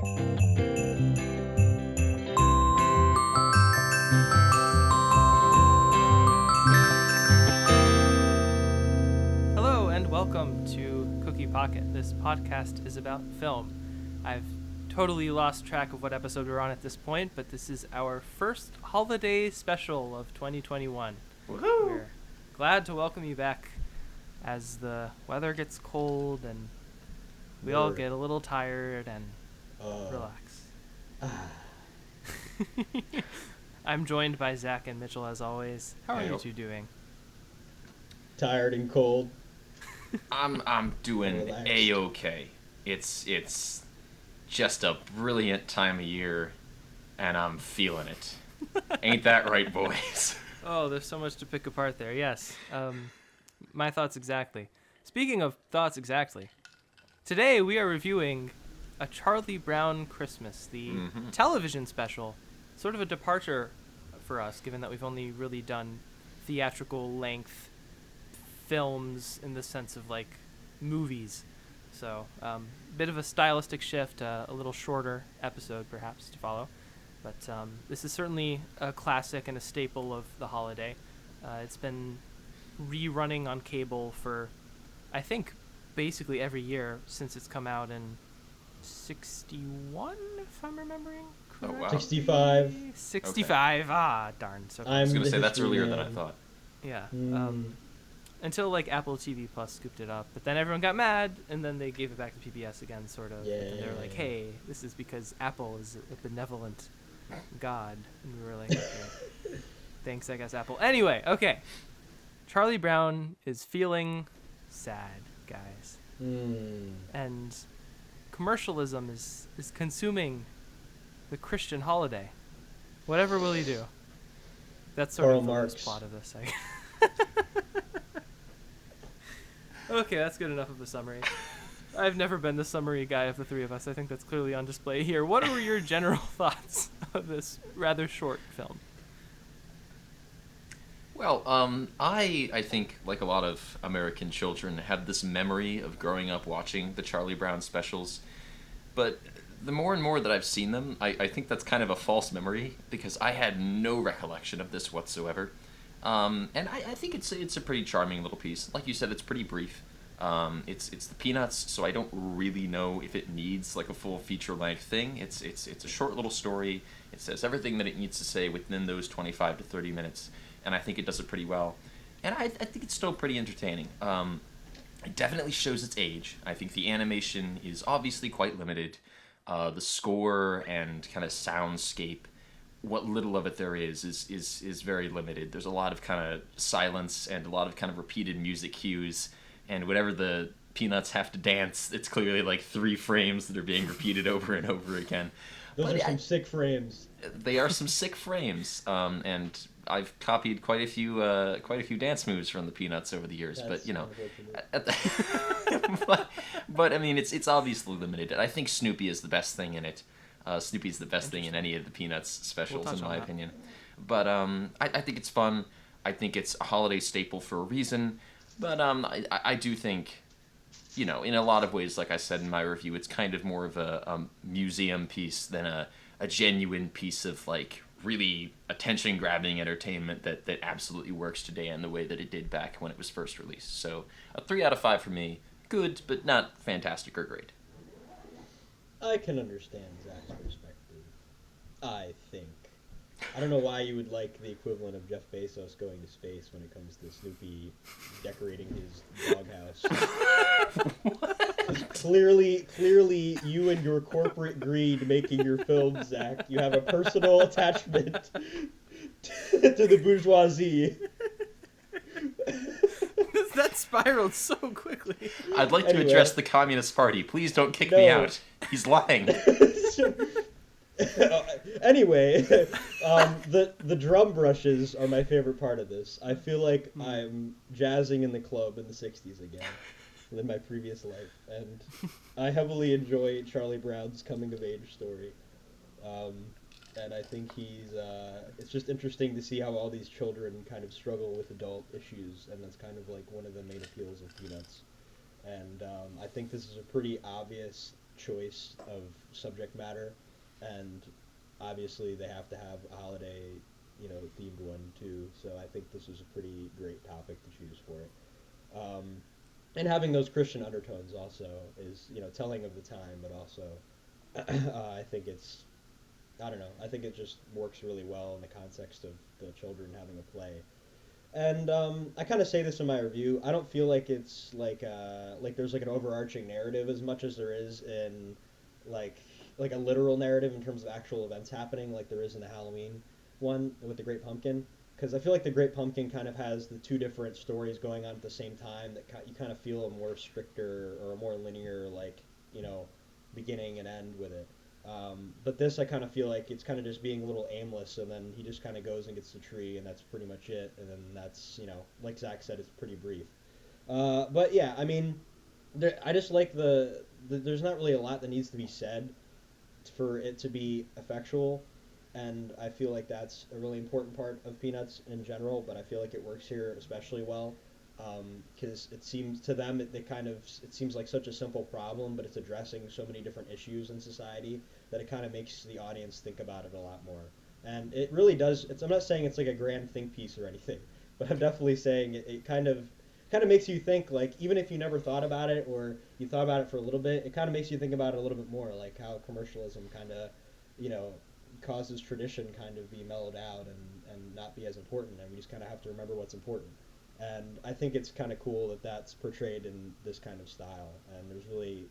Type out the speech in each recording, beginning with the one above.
Hello and welcome to Cookie Pocket. This podcast is about film. I've totally lost track of what episode we're on at this point, but this is our first holiday special of 2021. Woohoo! We're glad to welcome you back as the weather gets cold and we all get a little tired and relax. I'm joined by Zach and Mitchell as always. How are you two doing? Tired and cold. I'm doing A-okay. It's just a brilliant time of year, and I'm feeling it. Ain't that right, boys? Oh, there's so much to pick apart there. Yes. My thoughts exactly. Speaking of thoughts exactly, today we are reviewing A Charlie Brown Christmas, the television special. Sort of a departure for us, given that we've only really done theatrical length films in the sense of like movies. So, bit of a stylistic shift, a little shorter episode perhaps to follow. But this is certainly a classic and a staple of the holiday. It's been rerunning on cable for, I think, basically every year since it's come out in 61, if I'm remembering correctly. Oh, wow. 65. 65. Okay. Ah, darn. So I was going to say that's earlier than I thought. Yeah. Until like Apple TV Plus scooped it up, but then everyone got mad, and then they gave it back to PBS again, sort of. Yeah. And they were like, "Hey, this is because Apple is a benevolent god," and we were like, okay. "Thanks, I guess, Apple." Anyway, okay. Charlie Brown is feeling sad, guys, and commercialism is consuming the Christian holiday. Whatever will he do? That's sort of the first plot of this. Okay, that's good enough of a summary. I've never been the summary guy of the three of us. I think that's clearly on display here. What were your general thoughts of this rather short film? Well, I think, like a lot of American children, had this memory of growing up watching the Charlie Brown specials. But the more and more that I've seen them, I think that's kind of a false memory, because I had no recollection of this whatsoever. And I think it's a pretty charming little piece. Like you said, it's pretty brief. It's the Peanuts, so I don't really know if it needs like a full feature-length thing. It's a short little story. It says everything that it needs to say within those 25 to 30 minutes, and I think it does it pretty well. And I think it's still pretty entertaining. It definitely shows its age. I think the animation is obviously quite limited. The score and kind of soundscape, what little of it there is very limited. There's a lot of kind of silence and a lot of kind of repeated music cues, and whenever the Peanuts have to dance, it's clearly like 3 frames that are being repeated over and over again. Those are some sick frames. They are some sick frames, and I've copied quite a few dance moves from the Peanuts over the years. That's but you know, but I mean, it's obviously limited. I think Snoopy is the best thing in it. Snoopy's the best thing in any of the Peanuts specials, in my opinion. But I think it's fun. I think it's a holiday staple for a reason. But I do think, you know, in a lot of ways, like I said in my review, it's kind of more of a museum piece than a genuine piece of, like, really attention-grabbing entertainment that absolutely works today in the way that it did back when it was first released. So a 3 out of 5 for me. Good, but not fantastic or great. I can understand Zach's perspective, I think. I don't know why you would like the equivalent of Jeff Bezos going to space when it comes to Snoopy decorating his doghouse. Clearly, you and your corporate greed making your film, Zach. You have a personal attachment to the bourgeoisie. That spiraled so quickly. I'd like to address the Communist Party. Please don't kick me out. He's lying. Anyway, the drum brushes are my favorite part of this. I feel like I'm jazzing in the club in the 60s again than my previous life, and I heavily enjoy Charlie Brown's coming-of-age story. And I think it's just interesting to see how all these children kind of struggle with adult issues, and that's kind of like one of the main appeals of Peanuts. And I think this is a pretty obvious choice of subject matter, and obviously they have to have a holiday, themed one too. So I think this is a pretty great topic to choose for it. And having those Christian undertones also is, telling of the time, but also I think I don't know. I think it just works really well in the context of the children having a play. And I kind of say this in my review. I don't feel like it's like there's like an overarching narrative as much as there is in like like a literal narrative in terms of actual events happening, like there is in the Halloween one with the Great Pumpkin. Because I feel like the Great Pumpkin kind of has the two different stories going on at the same time that you kind of feel a more stricter or a more linear beginning and end with it. But this, I kind of feel like it's kind of just being a little aimless, and then he just kind of goes and gets the tree, and that's pretty much it. And then that's, like Zach said, it's pretty brief. But yeah, I mean, I just like there's not really a lot that needs to be said for it to be effectual, and I feel like that's a really important part of Peanuts in general, but I feel like it works here especially well. Because it seems to them it seems like such a simple problem, but it's addressing so many different issues in society that it kind of makes the audience think about it a lot more. And it really does. I'm not saying it's like a grand think piece or anything, but I'm definitely saying it kind of makes you think, like, even if you never thought about it or you thought about it for a little bit, it kind of makes you think about it a little bit more, like how commercialism kind of causes tradition kind of be mellowed out and not be as important, and we just kind of have to remember what's important. And I think it's kind of cool that that's portrayed in this kind of style. And there's really,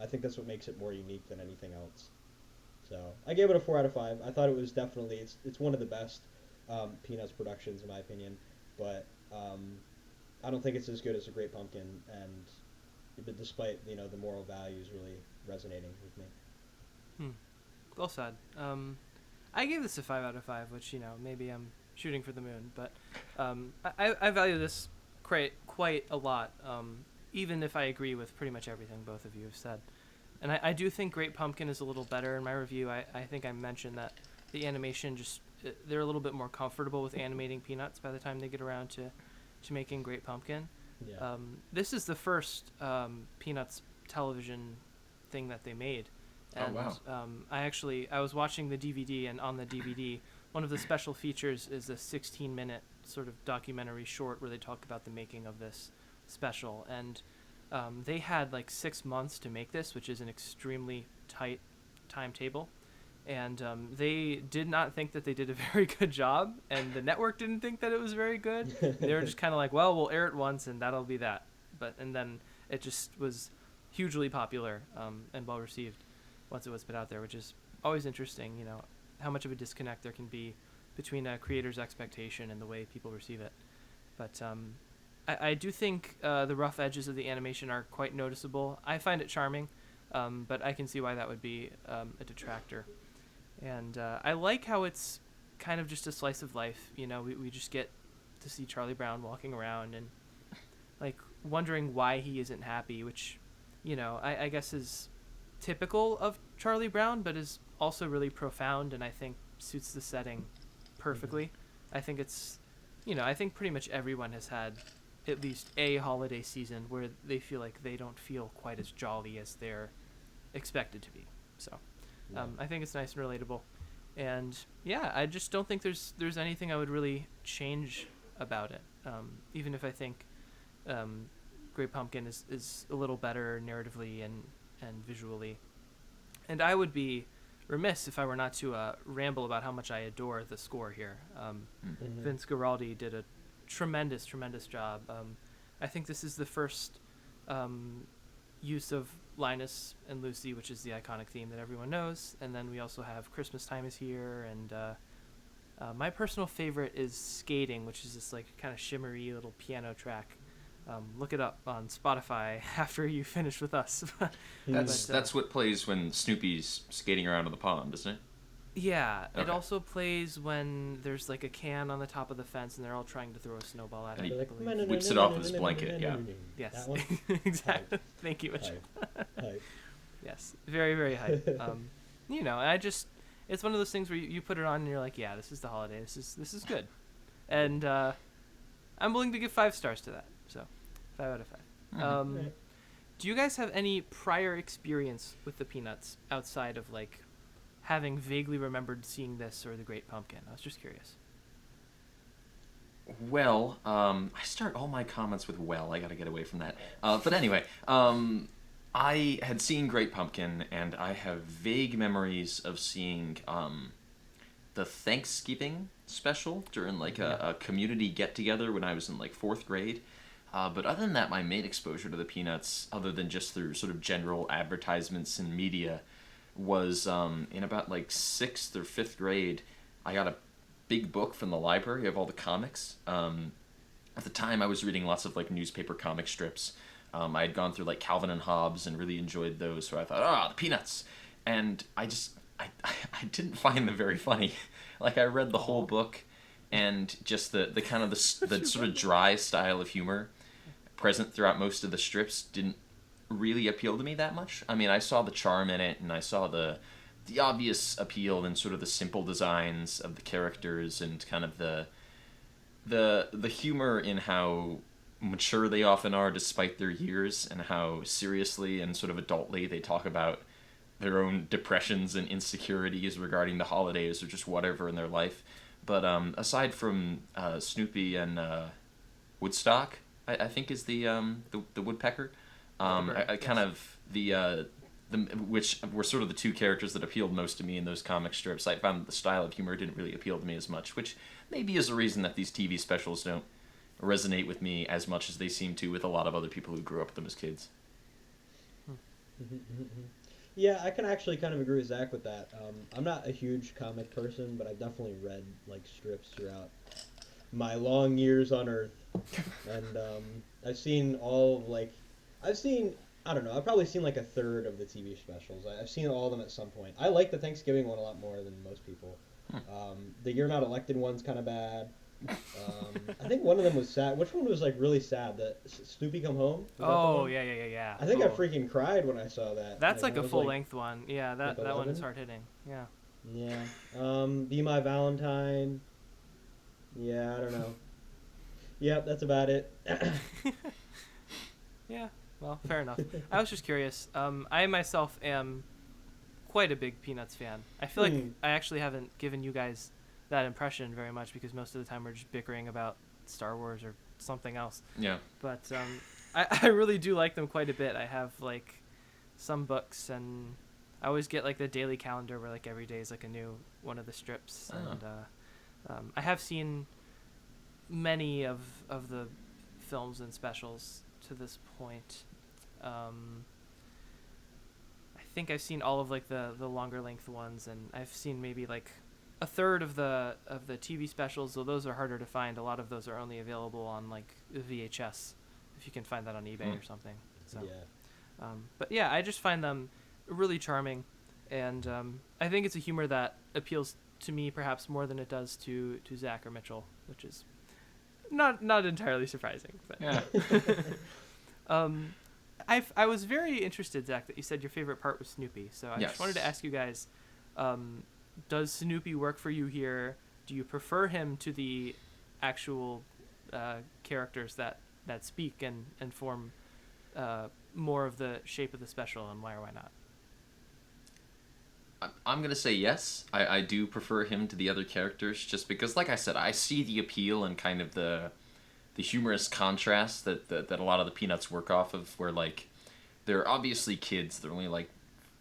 I think that's what makes it more unique than anything else. So I gave it a 4 out of 5. I thought it was definitely, it's one of the best Peanuts productions in my opinion. But I don't think it's as good as The Great Pumpkin. But despite, the moral values really resonating with me. Well said. I gave this a 5 out of 5, which, maybe I'm shooting for the moon, but I value this quite a lot, even if I agree with pretty much everything both of you have said. And I do think Great Pumpkin is a little better in my review. I think I mentioned that the animation they're a little bit more comfortable with animating Peanuts by the time they get around to making Great Pumpkin. Yeah. This is the first Peanuts television thing that they made. And, oh, wow. I was watching the DVD, and on the DVD, one of the special features is a 16-minute sort of documentary short where they talk about the making of this special. And they had like 6 months to make this, which is an extremely tight timetable. And they did not think that they did a very good job, and the network didn't think that it was very good. They were just kind of like, well, we'll air it once, and that'll be that. And then it just was hugely popular and well-received once it was put out there, which is always interesting, how much of a disconnect there can be between a creator's expectation and the way people receive it. But I do think the rough edges of the animation are quite noticeable. I find it charming, but I can see why that would be a detractor. And I like how it's kind of just a slice of life. We just get to see Charlie Brown walking around and like wondering why he isn't happy, which, I guess is typical of Charlie Brown, but is also really profound, and I think suits the setting perfectly. I think it's, I think pretty much everyone has had at least a holiday season where they feel like they don't feel quite as jolly as they're expected to be. So I think it's nice and relatable. And yeah, I just don't think there's anything I would really change about it. Even if I think Great Pumpkin is a little better narratively and visually. And I would be remiss if I were not to ramble about how much I adore the score here. Vince Guaraldi did a tremendous job. I think this is the first use of Linus and Lucy, which is the iconic theme that everyone knows. And then we also have Christmas Time is Here, and my personal favorite is Skating, which is this like kind of shimmery little piano track. Look it up on Spotify after you finish with us. That's what plays when Snoopy's skating around in the pond, isn't it? Yeah, okay. It also plays when there's like a can on the top of the fence and they're all trying to throw a snowball at it. And he I believe. whips it off with his blanket, yeah. Yes, exactly. Thank you, Mitch. Hype. Yes, very, very hype. It's one of those things where you put it on and you're like, yeah, this is the holiday. This is good. And I'm willing to give 5 stars to that. So 5 out of 5. Do you guys have any prior experience with the Peanuts outside of like having vaguely remembered seeing this or The Great Pumpkin? I was just curious. Well, I start all my comments with "well." I gotta get away from that. But anyway, I had seen Great Pumpkin, and I have vague memories of seeing the Thanksgiving special during like a community get-together when I was in like 4th grade. But other than that, my main exposure to the Peanuts, other than just through sort of general advertisements and media, was in about like 6th or 5th grade. I got a big book from the library of all the comics. At the time, I was reading lots of like newspaper comic strips. I had gone through like Calvin and Hobbes and really enjoyed those, so I thought, the Peanuts. And I didn't find them very funny. Like, I read the whole book, and just the kind of the sort of dry style of humor present throughout most of the strips didn't really appeal to me that much. I mean, I saw the charm in it, and I saw the obvious appeal in sort of the simple designs of the characters and kind of the humor in how mature they often are despite their years, and how seriously and sort of adultly they talk about their own depressions and insecurities regarding the holidays or just whatever in their life. But aside from Snoopy and Woodstock, I think is the woodpecker. I kind of the which were sort of the two characters that appealed most to me in those comic strips. I found that the style of humor didn't really appeal to me as much, which maybe is a reason that these TV specials don't resonate with me as much as they seem to with a lot of other people who grew up with them as kids. Yeah, I can actually kind of agree with Zach with that. I'm not a huge comic person, but I've definitely read like strips throughout my long years on Earth, and I've seen I don't know, I've probably seen like a third of the TV specials. I've seen all of them at some point. I like the Thanksgiving one a lot more than most people. The You're Not Elected one's kind of bad. I think one of them was sad. Which one was like really sad? The Snoopy Come Home? Oh, yeah. I think I freaking cried when I saw that. That's like a full-length one. Yeah, that one is hard hitting. Yeah. Yeah. Be My Valentine. Yeah, I don't know. Yep, that's about it. Yeah, well, fair enough. I was just curious. I myself am quite a big Peanuts fan. I feel like I actually haven't given you guys that impression very much because most of the time we're just bickering about Star Wars or something else. Yeah. But I really do like them quite a bit. I have like some books, and I always get like the daily calendar where like every day is like a new one of the strips. And I have seen many of the films and specials to this point. I think I've seen all of like the longer length ones, and I've seen maybe like a third of the TV specials, though those are harder to find. A lot of those are only available on like VHS, if you can find that on eBay or something. So, yeah. But yeah, I just find them really charming, and I think it's a humor that appeals to me perhaps more than it does to Zach or Mitchell, which is not entirely surprising. But Yeah. I was very interested, Zach, that you said your favorite part was Snoopy. So I just wanted to ask you guys, does Snoopy work for you here? Do you prefer him to the actual characters that speak and form more of the shape of the special, and why or why not? I'm going to say yes. I do prefer him to the other characters just because, like I said, I see the appeal and kind of the humorous contrast that a lot of the Peanuts work off of, where like they're obviously kids. They're only like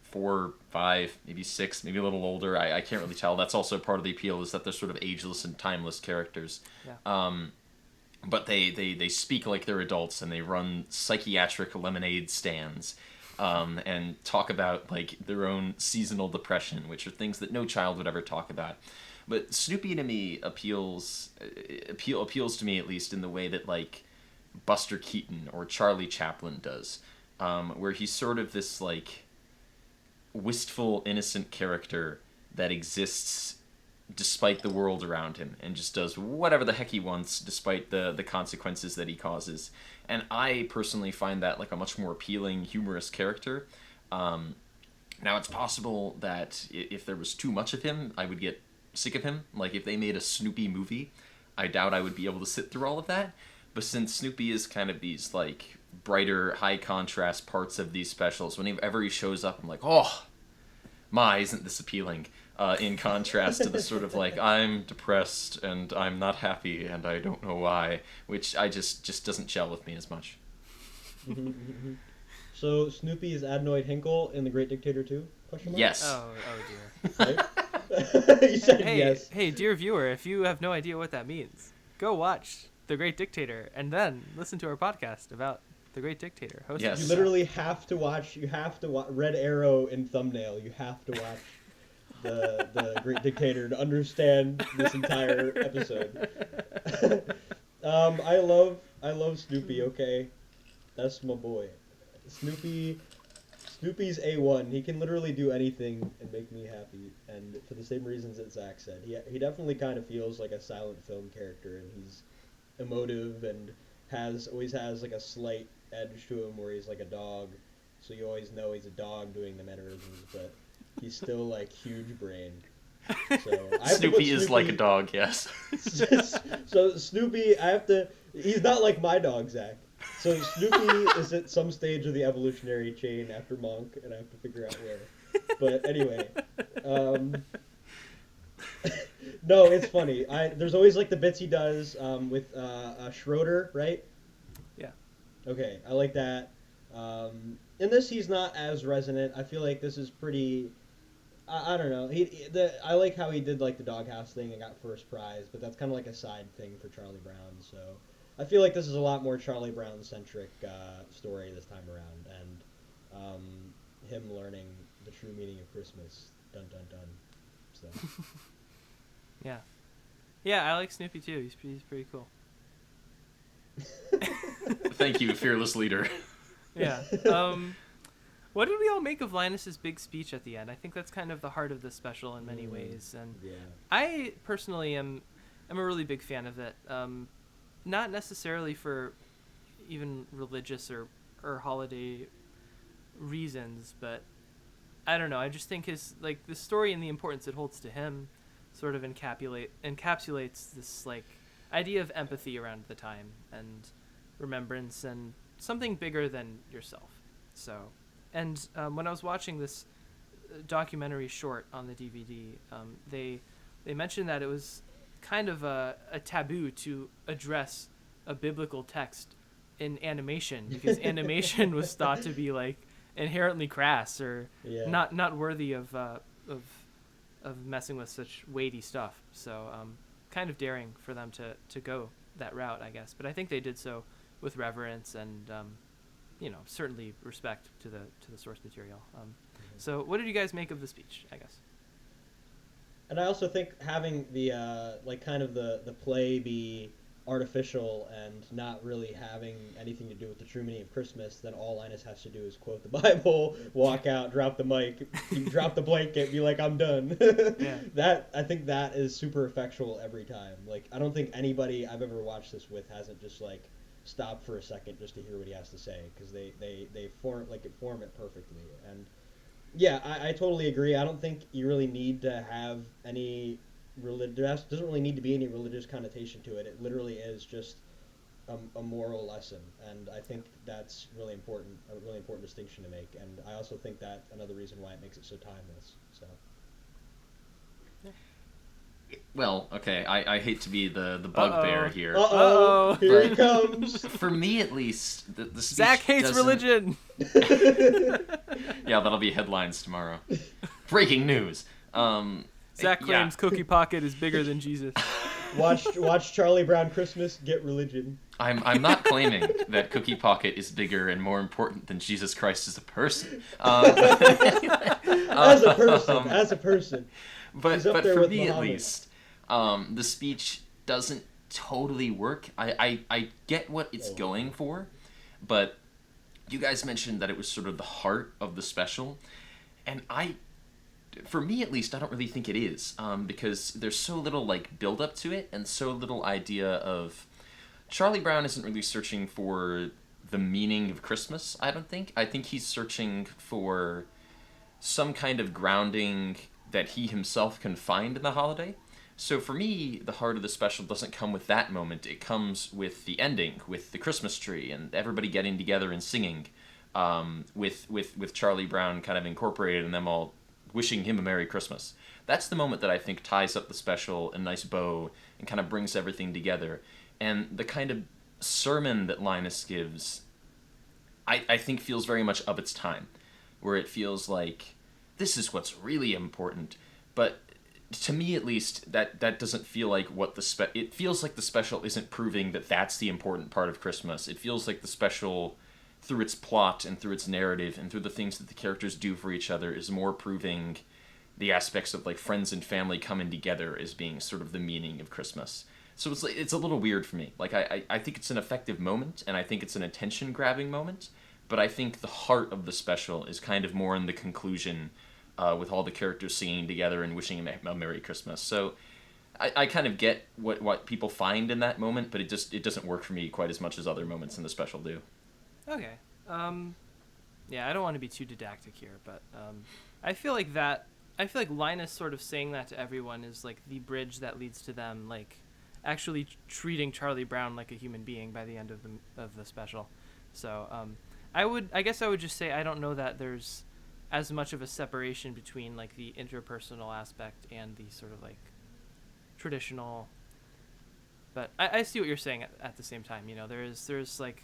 4, 5, maybe 6, maybe a little older. I can't really tell. That's also part of the appeal, is that they're sort of ageless and timeless characters. Yeah. But they speak like they're adults, and they run psychiatric lemonade stands. And talk about like their own seasonal depression, which are things that no child would ever talk about. But Snoopy to me appeals to me, at least in the way that like Buster Keaton or Charlie Chaplin does, where he's sort of this like wistful, innocent character that exists despite the world around him and just does whatever the heck he wants despite the consequences that he causes. And I personally find that like a much more appealing, humorous character. Now, it's possible that if there was too much of him, I would get sick of him. Like, if they made a Snoopy movie, I doubt I would be able to sit through all of that. But since Snoopy is kind of these, like, brighter, high contrast parts of these specials. Whenever he shows up, I'm like, oh, my, isn't this appealing? In contrast to the sort of like, I'm depressed and I'm not happy and I don't know why, which I just doesn't gel with me as much. So Snoopy is Adenoid Hinkle in The Great Dictator 2? Yes. Oh dear. Right? You said yes. Hey, dear viewer, if you have no idea what that means, go watch The Great Dictator and then listen to our podcast about The Great Dictator. Yes. You literally have to watch. Red Arrow in thumbnail. You have to watch the Great Dictator to understand this entire episode. I love Snoopy. Okay, that's my boy. Snoopy's A1. He can literally do anything and make me happy. And for the same reasons that Zach said, he definitely kind of feels like a silent film character, and he's emotive and always has like a slight edge to him where he's like a dog, so you always know he's a dog doing the mannerisms, but he's still like huge brained. So Snoopy is like a dog, yes. So Snoopy, he's not like my dog, Zach. So Snoopy is at some stage of the evolutionary chain after Monk, and I have to figure out where. But anyway, no, it's funny. There's always like the bits he does with Schroeder, right? Yeah. Okay, I like that. In this, he's not as resonant. I feel like this is pretty. I don't know. I like how he did like the doghouse thing and got first prize, but that's kind of like a side thing for Charlie Brown. So I feel like this is a lot more Charlie Brown centric story this time around, and him learning the true meaning of Christmas. Dun dun dun. So. Yeah, I like Snoopy too. He's pretty cool. Thank you, fearless leader. Yeah. What did we all make of Linus's big speech at the end? I think that's kind of the heart of this special in many ways, and Yeah. I personally am a really big fan of it. Not necessarily for even religious or holiday reasons, but I don't know. I just think the story and the importance it holds to him sort of encapsulates this like idea of empathy around the time and remembrance and something bigger than yourself. So, and when I was watching this documentary short on the DVD, they mentioned that it was kind of a taboo to address a biblical text in animation because animation was thought to be like inherently crass or not worthy of messing with such weighty stuff. So kind of daring for them to go that route, I guess. But I think they did so with reverence and certainly respect to the source material. So what did you guys make of the speech, I guess? And I also think having the the play be artificial and not really having anything to do with the true meaning of Christmas, then all Linus has to do is quote the Bible, walk out, drop the mic, drop the blanket, be like, I'm done. Yeah. I think that is super effectual every time. Like, I don't think anybody I've ever watched this with hasn't just like stopped for a second just to hear what he has to say, because they form it perfectly. And yeah, I totally agree. I don't think you really need to have any doesn't really need to be any religious connotation to it. It literally is just a moral lesson, and I think that's a really important distinction to make. And I also think that another reason why it makes it so timeless. So. Well, okay, I hate to be the bugbear here. Uh-oh, here he comes. For me, at least, the speech Zach hates religion. Yeah, that'll be headlines tomorrow. Breaking news. Zach claims Cookie Pocket is bigger than Jesus. Watch Charlie Brown Christmas, get religion. I'm not claiming that Cookie Pocket is bigger and more important than Jesus Christ as a person. As a person. But for me, at least, the speech doesn't totally work. I get what it's going for, but you guys mentioned that it was sort of the heart of the special, and for me at least, I don't really think it is, because there's so little like build up to it and so little idea of Charlie Brown isn't really searching for the meaning of Christmas. I don't think. I think he's searching for some kind of grounding that he himself can find in the holiday, So for me, the heart of the special doesn't come with that moment. It comes with the ending, with the Christmas tree and everybody getting together and singing, with Charlie Brown kind of incorporated and them all wishing him a Merry Christmas. That's the moment that I think ties up the special in a nice bow and kind of brings everything together. And the kind of sermon that Linus gives, I think feels very much of its time, where it feels like this is what's really important. But to me, at least, that doesn't feel like what it feels like the special isn't proving that that's the important part of Christmas. It feels like the special, through its plot and through its narrative and through the things that the characters do for each other, is more proving the aspects of like friends and family coming together as being sort of the meaning of Christmas. So it's a little weird for me. Like I think it's an effective moment, and I think it's an attention grabbing moment, but I think the heart of the special is kind of more in the conclusion, with all the characters singing together and wishing him a Merry Christmas. So I kind of get what people find in that moment, but it doesn't work for me quite as much as other moments in the special do. Okay. Yeah, I don't want to be too didactic here, but I feel like Linus sort of saying that to everyone is like the bridge that leads to them like actually treating Charlie Brown like a human being by the end of the special. So I guess I would just say I don't know that there's as much of a separation between like the interpersonal aspect and the sort of like traditional. But I see what you're saying at the same time. You know, there's like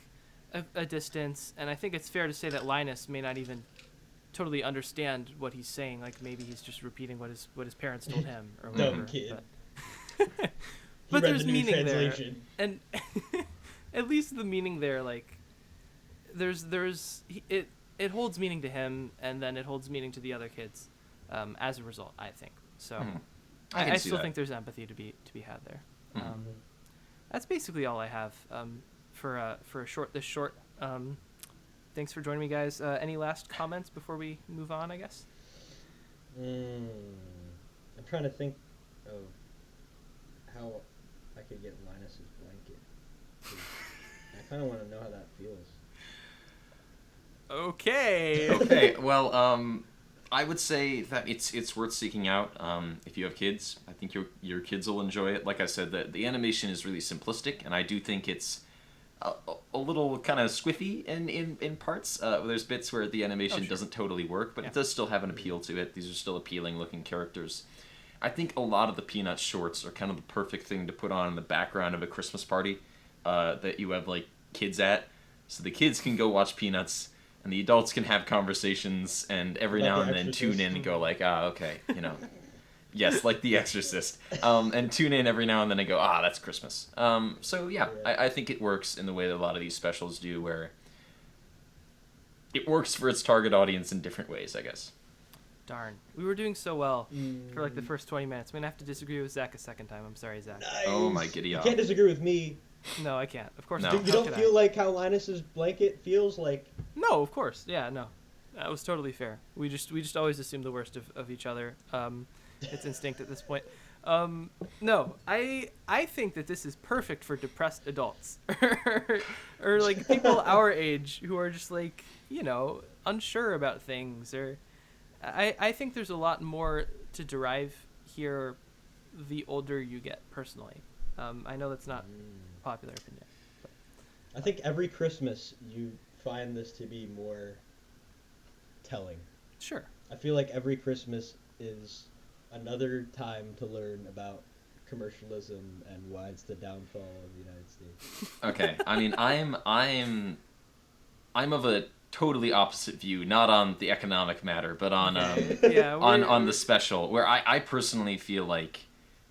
a distance, and I think it's fair to say that Linus may not even totally understand what he's saying. Like maybe he's just repeating what his parents told him or whatever. Dumb kid. But there's the new meaning translation. there, and at least the meaning there, like it holds meaning to him, and then it holds meaning to the other kids, as a result. I think so. I still think there's empathy to be had there. That's basically all I have for this short. Thanks for joining me, guys. Any last comments before we move on? I guess. I'm trying to think of how I could get Linus's blanket. I kind of want to know how that feels. Okay. Well, I would say that it's worth seeking out. If you have kids, I think your kids will enjoy it. Like I said, the animation is really simplistic, and I do think it's a little kind of squiffy in parts. There's bits where the animation doesn't totally work, but it does still have an appeal to it. These are still appealing looking characters. I think a lot of the Peanuts shorts are kind of the perfect thing to put on in the background of a Christmas party that you have like kids at, so the kids can go watch Peanuts and the adults can have conversations, and every now and then tune in and go like, okay, you know. Yes, like The Exorcist. And tune in every now and then and go, that's Christmas. So yeah, I think it works in the way that a lot of these specials do, where it works for its target audience in different ways, I guess. Darn. We were doing so well for like the first 20 minutes. I'm going to have to disagree with Zach a second time. I'm sorry, Zach. Nice. Oh my giddy You can't disagree with me. No, I can't. Of course No. not. You don't feel like how Linus's blanket feels like? No, of course. Yeah, no. That was totally fair. We just always assume the worst of each other. It's instinct at this point. No, I think that this is perfect for depressed adults or like people our age who are just like, you know, unsure about things. Or I think there's a lot more to derive here the older you get, personally. I know that's not a popular opinion. But. I think every Christmas you find this to be more telling. Sure. I feel like every Christmas is another time to learn about commercialism and why it's the downfall of the United States. Okay, I mean, I'm of a totally opposite view, not on the economic matter, but on on the special, where I personally feel like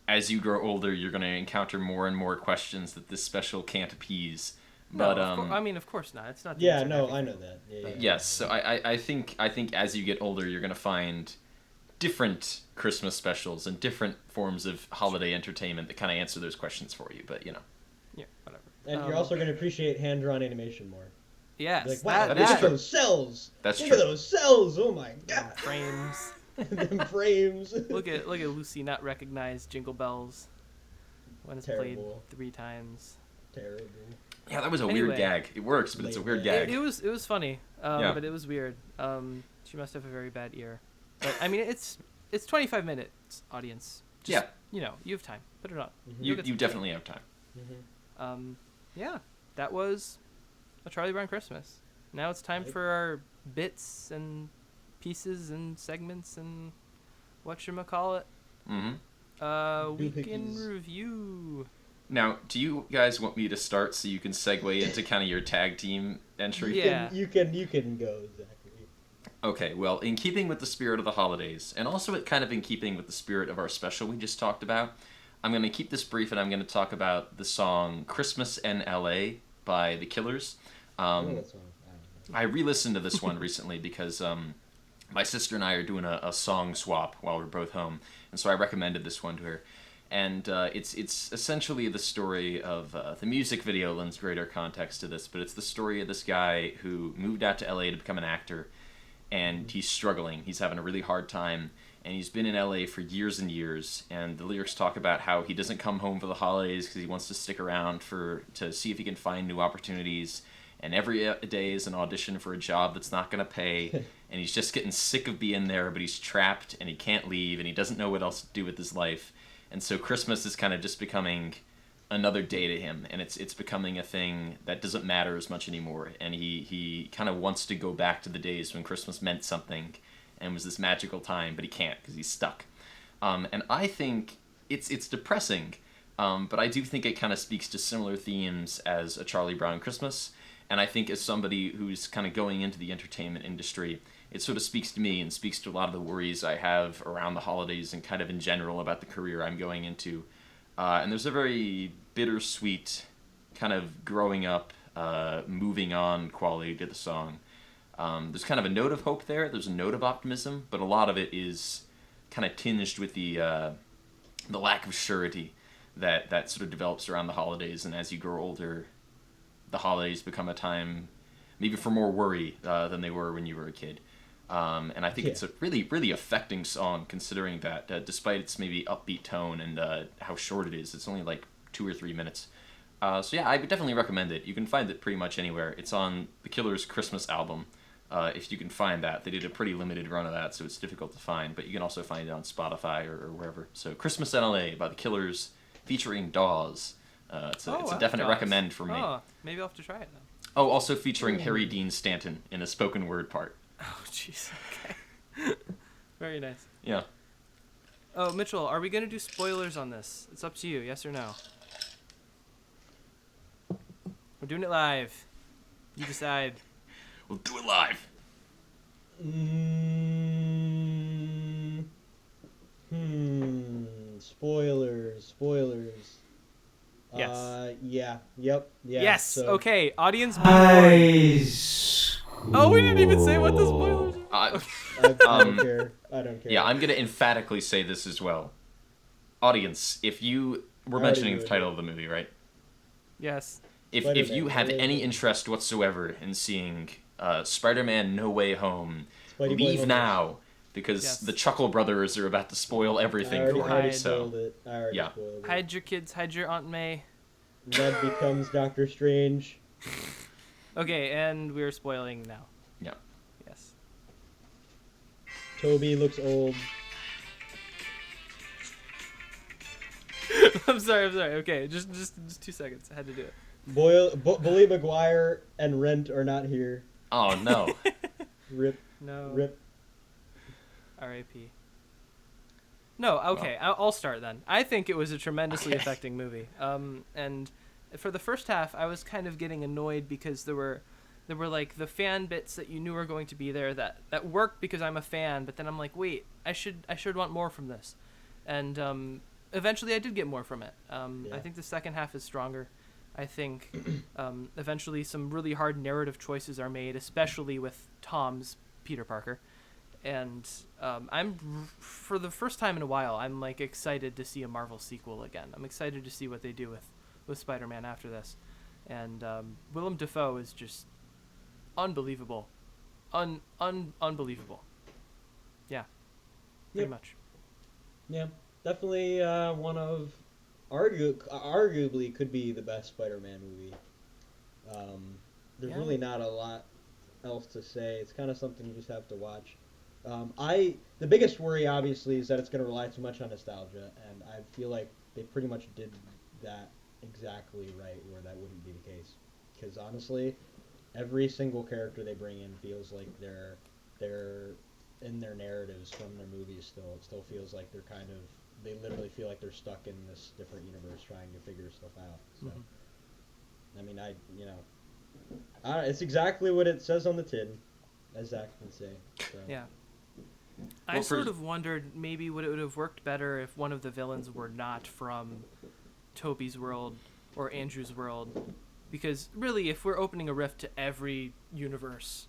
as you grow older, you're going to encounter more and more questions that this special can't appease. But of course not. It's not. The Yeah, answer to no, everything. I know that. Yeah. yes, so I think as you get older, you're going to find different Christmas specials and different forms of holiday entertainment that kind of answer those questions for you. But you know. Yeah, whatever. And you're also going to appreciate hand-drawn animation more. Yes. Like, wow, that look is at true. those cells. That's Look true. at those cells. Oh my god. Frames. Them frames. Look at Lucy not recognize Jingle Bells when it's Terrible. played 3 times. Terrible. Yeah, that was a Anyway. weird gag. It works, but it's a weird gag. It was funny, Yeah. but it was weird. She must have a very bad ear. But I mean, it's 25 minutes, audience. Just, you have time. Put it on. Mm-hmm. You definitely have time. Mm-hmm. Yeah, that was a Charlie Brown Christmas. Now it's time for our bits and pieces and segments and whatchamacallit. Week in review. Now, do you guys want me to start so you can segue into kind of your tag team entry? Yeah. You can go, Zachary. Okay, well, in keeping with the spirit of the holidays, and also kind of in keeping with the spirit of our special we just talked about, I'm going to keep this brief, and I'm going to talk about the song Christmas in L.A. by The Killers. I re-listened to this one recently because my sister and I are doing a song swap while we're both home, and so I recommended this one to her. And it's essentially the story of the music video lends greater context to this, but it's the story of this guy who moved out to L.A. to become an actor, and he's struggling. He's having a really hard time, and he's been in L.A. for years and years, and the lyrics talk about how he doesn't come home for the holidays because he wants to stick around to see if he can find new opportunities, and every day is an audition for a job that's not going to pay, and he's just getting sick of being there, but he's trapped, and he can't leave, and he doesn't know what else to do with his life. And so Christmas is kind of just becoming another day to him, and it's becoming a thing that doesn't matter as much anymore. And he kind of wants to go back to the days when Christmas meant something and was this magical time, but he can't because he's stuck. And I think it's depressing, but I do think it kind of speaks to similar themes as A Charlie Brown Christmas. And I think as somebody who's kind of going into the entertainment industry, it sort of speaks to me and speaks to a lot of the worries I have around the holidays and kind of in general about the career I'm going into. And there's a very bittersweet kind of growing up, moving on quality to the song. There's kind of a note of hope there. There's a note of optimism, but a lot of it is kind of tinged with the lack of surety that sort of develops around the holidays. And as you grow older, the holidays become a time maybe for more worry than they were when you were a kid. And I think it's a really, really affecting song, considering that despite its maybe upbeat tone and how short it is, it's only like 2 or 3 minutes. So yeah, I would definitely recommend it. You can find it pretty much anywhere. It's on The Killers' Christmas album, if you can find that. They did a pretty limited run of that, so it's difficult to find, but you can also find it on Spotify or wherever. So Christmas in LA by The Killers, featuring Dawes. It's a definite recommend for me. Oh, maybe I'll have to try it then. Oh, also featuring Harry Dean Stanton in a spoken word part. Oh, jeez. Okay. Very nice. Yeah. Oh, Mitchell, are we going to do spoilers on this? It's up to you, yes or no? We're doing it live. You decide. We'll do it live. Spoilers. Yes. Yep. Yes. So. Okay. Audience. Oh, we didn't even say what the spoilers are. I don't care. Yeah, I'm gonna emphatically say this as well. Audience, if you were mentioning the title of the movie, right? Yes. If you have any interest whatsoever in seeing Spider-Man No Way Home, leave now, because the Chuckle Brothers are about to spoil everything for you. I already spoiled it. Hide your kids. Hide your Aunt May. Ned becomes Doctor Strange. Okay, and we're spoiling now. Yeah. Yes. Toby looks old. I'm sorry. Okay, just 2 seconds. I had to do it. Bully Maguire and Rent are not here. Oh, no. Rip. No. Rip. R.I.P. No, okay, I'll start then. I think it was a tremendously affecting movie. And for the first half, I was kind of getting annoyed because there were like the fan bits that you knew were going to be there that worked because I'm a fan, but then I'm like, wait, I should want more from this. And eventually I did get more from it. I think the second half is stronger. I think eventually some really hard narrative choices are made, especially with Tom's Peter Parker. And I'm for the first time in a while, I'm like excited to see a Marvel sequel again. I'm excited to see what they do with Spider-Man after this. And Willem Dafoe is just unbelievable. Unbelievable. Yeah. Pretty much. Yeah. Definitely one of arguably could be the best Spider-Man movie. There's really not a lot else to say. It's kind of something you just have to watch. The biggest worry obviously is that it's going to rely too much on nostalgia, and I feel like they pretty much did that exactly right, where that wouldn't be the case. Because honestly, every single character they bring in feels like they're in their narratives from their movies still. It still feels like they're kind of, they literally feel like they're stuck in this different universe trying to figure stuff out. So, I mean, it's exactly what it says on the tin, as Zach can say. So. Yeah. I sort of wondered maybe would it have worked better if one of the villains were not from Toby's world or Andrew's world, because really, if we're opening a rift to every universe,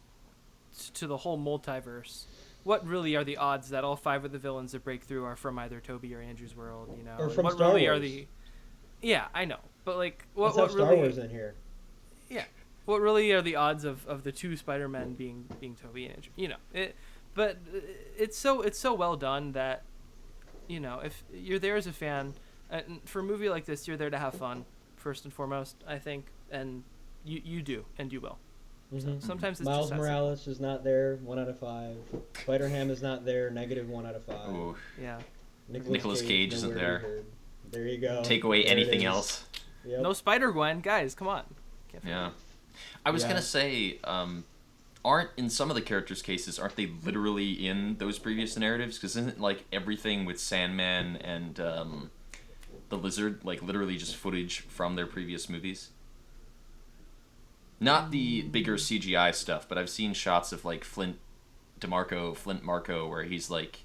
to the whole multiverse, what really are the odds that all 5 of the villains that break through are from either Toby or Andrew's world? You know, or from what Star really Wars. Are the? Yeah, I know, but like, what Let's have really? Star Wars in here. Yeah, what really are the odds of the 2 Spider-Men being Toby and Andrew? You know, but it's so well done that, you know, if you're there as a fan, and for a movie like this, you're there to have fun first and foremost, I think, and you do, and you will. So sometimes it's Miles just Morales is not there, 1 out of 5. Spider-Ham is not there, -1 out of 5. Ooh. Yeah. Nicolas Cage isn't there. There you go. Take away There anything else. Yep. No Spider-Gwen, guys, come on. Yeah. I was gonna say, aren't in some of the characters' cases, aren't they literally in those previous narratives? Because isn't like everything with Sandman and the Lizard like literally just footage from their previous movies? Not the bigger CGI stuff, but I've seen shots of like Flint Marco, where he's like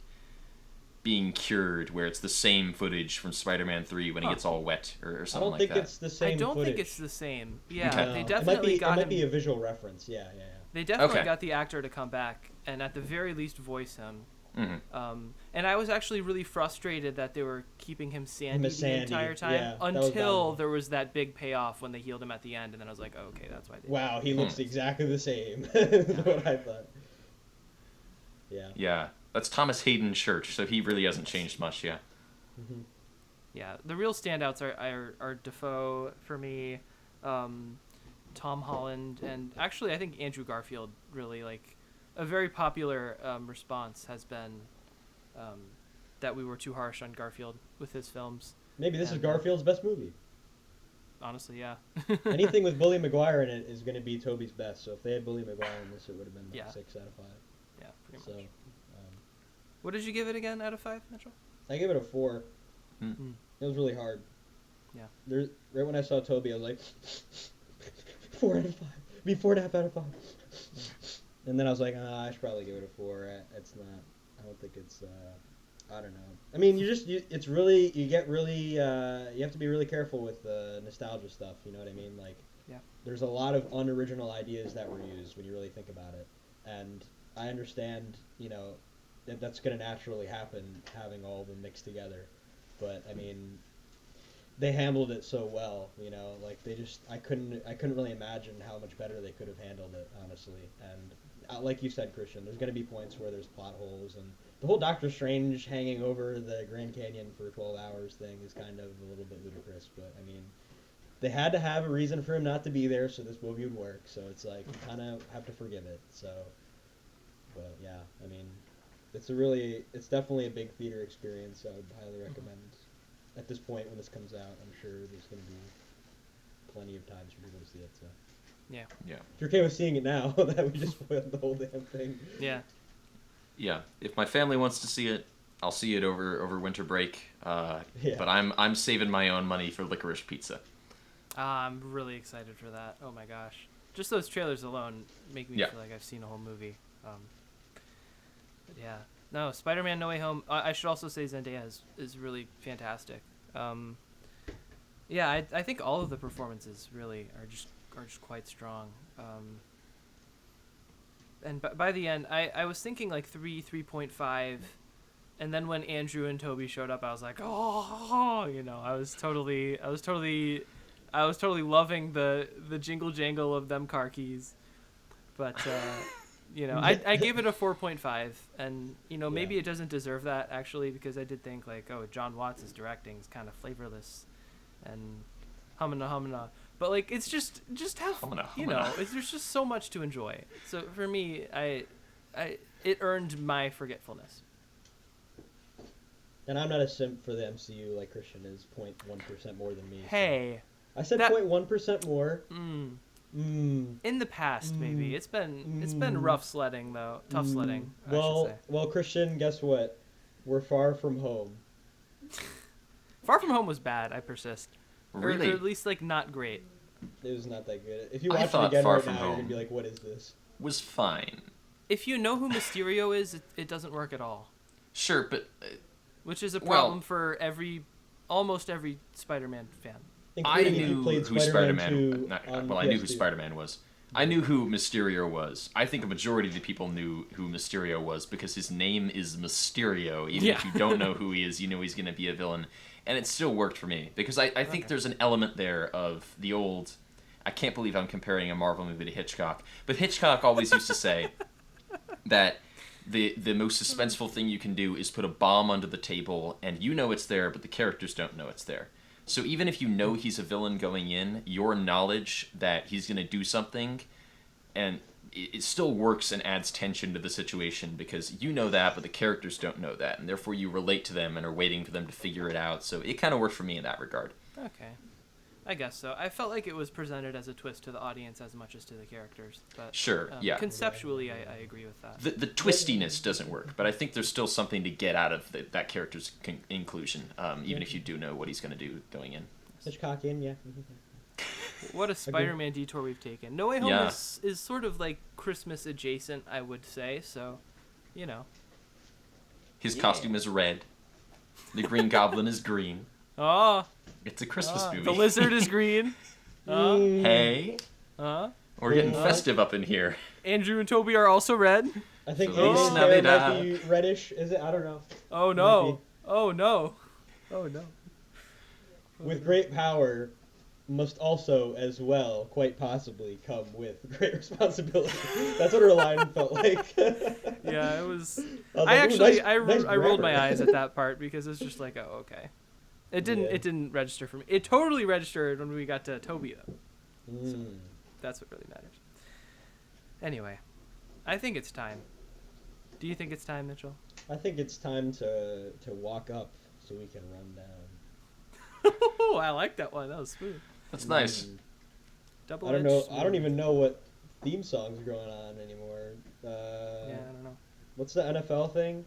being cured, where it's the same footage from Spider-Man 3 when he gets all wet or something like that. I don't think it's the same I don't footage. think it's the same. Yeah, Okay. they definitely got It might him. be a visual reference. Yeah. They definitely Okay. got the actor to come back and at the very least voice him. Mm-hmm. And I was actually really frustrated that they were keeping him sandy the entire time yeah, until there was that big payoff when they healed him at the end, and then I was like, oh, okay, that's why they. Wow, he looks exactly the same. Is what I thought. Yeah. Yeah, that's Thomas Hayden Church, so he really hasn't changed much. Yeah. Mm-hmm. Yeah, the real standouts are Defoe for me, Tom Holland, and actually I think Andrew Garfield. Really, like, a very popular response has been that we were too harsh on Garfield with his films. Maybe this is Garfield's best movie. Honestly, yeah. Anything with Bully Maguire in it is going to be Toby's best. So if they had Bully Maguire in this, it would have been like 6 out of 5. Yeah, pretty So, much. What did you give it again out of 5, Mitchell? I give it a 4. Mm. It was really hard. Yeah. Right when I saw Toby, I was like, 4 out of 5. Be 4.5 out of 5. And then I was like, I should probably give it a 4. It's not. I don't think it's. I don't know. I mean, it's really, you get really, you have to be really careful with the nostalgia stuff. You know what I mean? Like, there's a lot of unoriginal ideas that were used when you really think about it. And I understand, you know, that's going to naturally happen, having all of them mixed together. But I mean, they handled it so well, you know, like I couldn't really imagine how much better they could have handled it, honestly. And like you said, Christian, there's going to be points where there's plot holes, and the whole Doctor Strange hanging over the Grand Canyon for 12 hours thing is kind of a little bit ludicrous. But I mean, they had to have a reason for him not to be there so this movie would work. So it's like, you kind of have to forgive it. So, but yeah, I mean, it's definitely a big theater experience. I would highly recommend. At this point, when this comes out, I'm sure there's going to be plenty of times for people to see it. So. Yeah. Yeah. If you're okay with seeing it now, that we just spoiled the whole damn thing. Yeah. Yeah. If my family wants to see it, I'll see it over winter break. But I'm saving my own money for Licorice Pizza. I'm really excited for that. Oh my gosh. Just those trailers alone make me feel like I've seen a whole movie. But yeah. No, Spider-Man No Way Home. I should also say Zendaya is really fantastic. Yeah, I think all of the performances really are just quite strong. And by the end, I was thinking like 3.5, and then when Andrew and Toby showed up, I was like, oh, you know, I was totally loving the jingle jangle of them car keys. But you know, I gave it a 4.5, and you know, maybe it doesn't deserve that actually, because I did think like, oh, John Watts' directing is kind of flavorless and humana. But like, it's just how you know, there's just so much to enjoy. So for me, it earned my forgetfulness. And I'm not a simp for the MCU like Christian is, 0.1% more than me. So. Hey. I said 0.1% more. In the past, maybe. It's been rough sledding, though. Tough sledding, I should say. Well, Christian, guess what? We're far from home. Far From Home was bad, I persist. Really? Or at least, like, not great. It was not that good. If you I watch it thought again Far right From now, you're Home going to be like, what is this? Was fine. If you know who Mysterio is, it doesn't work at all. Sure, but... which is a problem for almost every Spider-Man fan. I knew who Spider-Man... I knew who PS2. Spider-Man was. I knew who Mysterio was. I think a majority of the people knew who Mysterio was because his name is Mysterio. Even if you don't know who he is, you know he's going to be a villain. And it still worked for me because I think there's an element there of the old... I can't believe I'm comparing a Marvel movie to Hitchcock. But Hitchcock always used to say that the most suspenseful thing you can do is put a bomb under the table and you know it's there, but the characters don't know it's there. So even if you know he's a villain going in, your knowledge that he's going to do something, and it still works and adds tension to the situation because you know that, but the characters don't know that, and therefore you relate to them and are waiting for them to figure it out. So it kind of worked for me in that regard. Okay. I guess so. I felt like it was presented as a twist to the audience as much as to the characters. But Sure, yeah. Conceptually, I agree with that. The twistiness doesn't work, but I think there's still something to get out of that character's inclusion, even if you do know what he's going to do going in. Hitchcockian, yeah. What a Spider-Man detour we've taken. No Way Home is sort of like Christmas adjacent, I would say, so, you know. His costume is red. The Green Goblin is green. Oh. It's a Christmas movie. The lizard is green. Hey. Huh? We're getting festive up in here. Andrew and Toby are also red. I think Feliz Amy's hair Navidad. might be reddish. Is it? I don't know. Oh, no. Oh, no. Oh, no. With great power must also, as well, quite possibly come with great responsibility. That's what her line felt like. Yeah, it was... I was like, I nice rolled my grammar. eyes at that part because it's just like, oh, okay. It didn't register for me. It totally registered when we got to Toby, though. So that's what really matters. Anyway, I think it's time. Do you think it's time, Mitchell? I think it's time to walk up so we can run down. Oh, I like that one. That was smooth. That's nice. Double I don't know. I don't even know what theme song's going on anymore. Yeah, I don't know. What's the NFL thing?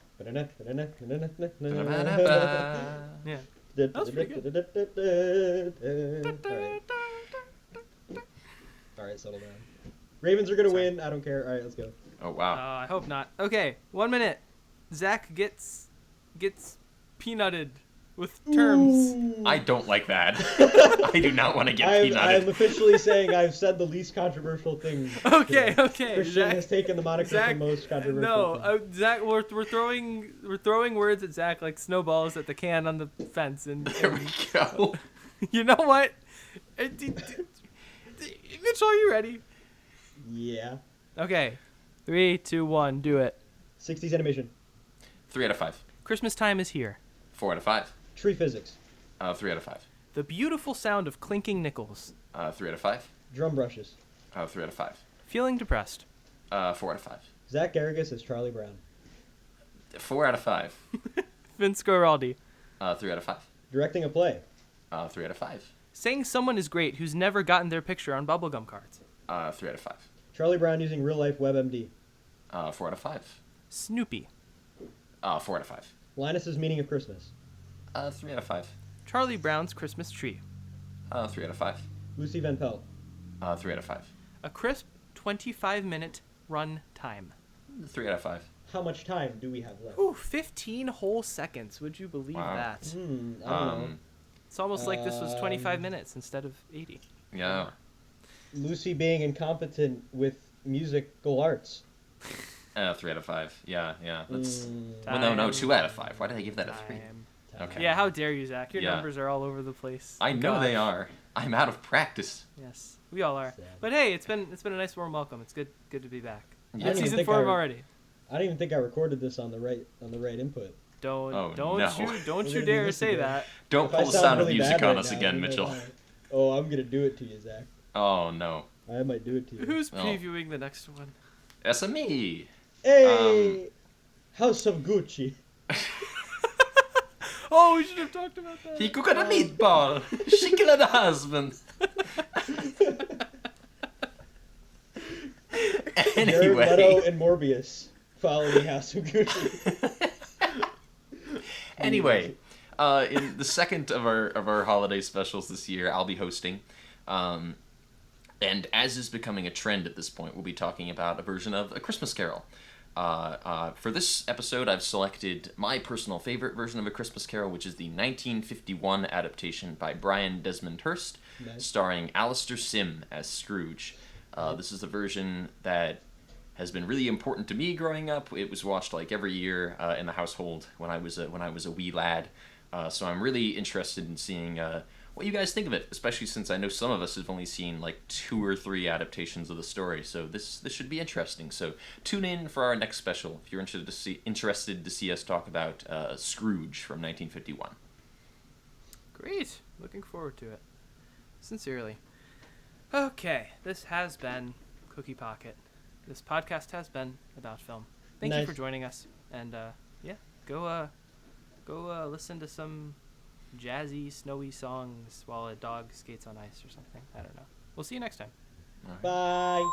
Yeah. That was pretty All right, settle down. Ravens are gonna win. I don't care. All right, let's go. Oh, wow. I hope not. Okay, 1 minute. Zach gets peanutted with terms. I don't like that. I do not want to get I'm peanutted. officially saying I've said the least controversial thing. Okay, today. okay. Christian Zach, has taken the moniker Zach, for most controversial. no, thing. Zach, we're throwing words at Zach like snowballs at the can on the fence, and There we go. you know what? Mitchell, are you ready? Yeah. Okay, 3, 2, 1, do it. 60s animation. 3 out of 5. Christmas time is here. 4 out of 5. Tree physics. 3 out of 5. The beautiful sound of clinking nickels. 3 out of 5. Drum brushes. 3 out of 5. Feeling depressed. 4 out of 5. Zach Garrigus as Charlie Brown. 4 out of 5. Vince Guaraldi. 3 out of 5. Directing a play. 3 out of 5. Saying someone is great who's never gotten their picture on bubblegum cards. 3 out of 5. Charlie Brown using real life WebMD. 4 out of 5. Snoopy. 4 out of 5. Linus's meaning of Christmas. 3 out of 5. Charlie Brown's Christmas tree. 3 out of 5. Lucy Van Pelt. 3 out of 5. A crisp 25-minute run time. 3 out of 5. How much time do we have left? Ooh, 15 whole seconds. Would you believe Wow. that? I don't know. It's almost like this was 25 minutes instead of 80. Yeah. Lucy being incompetent with musical arts. 3 out of 5. Yeah. That's. Time. Well, no, 2 out of 5. Why did I give that a 3? Time. Okay. Yeah, how dare you, Zach? Your Yeah. numbers are all over the place. I know God. they are. I'm out of practice. Yes, we all are. Sad. But hey, it's been a nice warm welcome. It's good to be back. Yeah. I don't even Season think 4 I- already. I don't even think I recorded this on the right input. Oh, Don't no. don't We're you gonna do dare this say again. that. Don't If I pull the sound sound of really music bad on right us now, again, you know Mitchell. why. Oh, I'm gonna do it to you, Zach. Oh, no. I might do it to you. Who's Well. previewing the next one? SME. Hey, House of Gucci. Oh, we should have talked about that. He cooked a meatball. She killed the husband. Jared Leto and Morbius following House of Gucci. Anyway, in the second of our holiday specials this year, I'll be hosting. And as is becoming a trend at this point, we'll be talking about a version of A Christmas Carol. For this episode, I've selected my personal favorite version of A Christmas Carol, which is the 1951 adaptation by Brian Desmond Hurst, starring Alistair Sim as Scrooge. This is the version that has been really important to me growing up. It was watched like every year in the household when I was a wee lad. So I'm really interested in seeing what you guys think of it, especially since I know some of us have only seen like 2 or 3 adaptations of the story. So this should be interesting. So tune in for our next special if you're interested to see us talk about Scrooge from 1951. Great. Looking forward to it. Sincerely. Okay, this has been Cookie Pocket. This podcast has been about film. Thank you for joining us. And go listen to some jazzy, snowy songs while a dog skates on ice or something. I don't know. We'll see you next time. Bye.